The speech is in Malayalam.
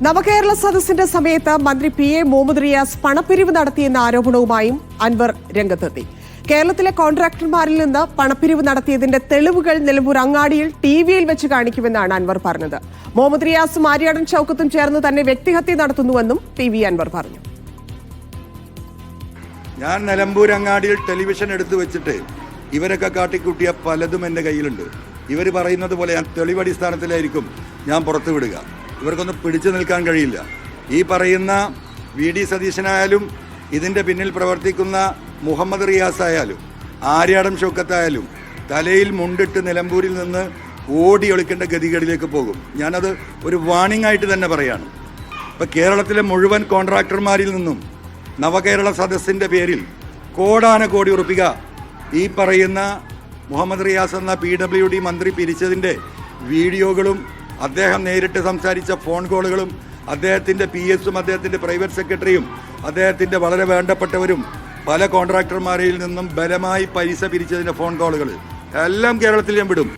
നവകേരള സദസ്സിന്റെ സമയത്ത് മന്ത്രി പി.എ. മുഹമ്മദ് റിയാസ് പണപ്പിരിവ് നടത്തിയെന്ന ആരോപണവുമായും അൻവർ രംഗത്തെത്തി. കേരളത്തിലെ കോൺട്രാക്ടർമാരിൽ നിന്ന് പണപ്പിരിവ് നടത്തിയതിന്റെ തെളിവുകൾ നിലമ്പൂർ അങ്ങാടിയിൽ ടിവിയിൽ വെച്ച് കാണിക്കുമെന്നാണ് അൻവർ പറഞ്ഞത്. മുഹമ്മദ് റിയാസും ആര്യാടൻ ഷൗക്കത്തും ചേർന്ന് തന്നെ വ്യക്തിഹത്യ നടത്തുന്നുവെന്നും ടി.വി. അൻവർ പറഞ്ഞു. ഞാൻ നിലമ്പൂർ അങ്ങാടിയിൽ ടെലിവിഷൻ എടുത്തു വെച്ചിട്ട് ഇവരൊക്കെ കാട്ടിക്കൂട്ടിയ പലതും എൻ്റെ കയ്യിലുണ്ട്. ഇവർ പറയുന്നത് പോലെ ഞാൻ തെളിവടിസ്ഥാനത്തിലായിരിക്കും ഞാൻ പുറത്തു വിടുക. ഇവർക്കൊന്നും പിടിച്ചു നിൽക്കാൻ കഴിയില്ല. ഈ പറയുന്ന വി.ഡി. സതീശനായാലും ഇതിൻ്റെ പിന്നിൽ പ്രവർത്തിക്കുന്ന മുഹമ്മദ് റിയാസ് ആയാലും ആര്യാടൻ ഷൗക്കത്തായാലും തലയിൽ മുണ്ടിട്ട് നിലമ്പൂരിൽ നിന്ന് ഓടി ഒളിക്കേണ്ട ഗതികളിലേക്ക് പോകും. ഞാനത് ഒരു വാണിംഗ് ആയിട്ട് തന്നെ പറയാണ്. ഇപ്പം കേരളത്തിലെ മുഴുവൻ കോൺട്രാക്ടർമാരിൽ നിന്നും നവകേരള സദസ്സിൻ്റെ പേരിൽ കോടാനകോടി ഉറുപ്പിക ഈ പറയുന്ന മുഹമ്മദ് റിയാസ് എന്ന PWD മന്ത്രി പിരിച്ചതിൻ്റെ വീഡിയോകളും അദ്ദേഹം നേരിട്ട് സംസാരിച്ച ഫോൺ കോളുകളും അദ്ദേഹത്തിൻ്റെ PS-ഉം അദ്ദേഹത്തിൻ്റെ പ്രൈവറ്റ് സെക്രട്ടറിയും അദ്ദേഹത്തിൻ്റെ വളരെ വേണ്ടപ്പെട്ടവരും പല കോൺട്രാക്ടർമാരിൽ നിന്നും ബലമായി പൈസ പിരിച്ചതിൻ്റെ ഫോൺ കോളുകൾ എല്ലാം കേരളത്തിൽ ഞാൻ വിടും.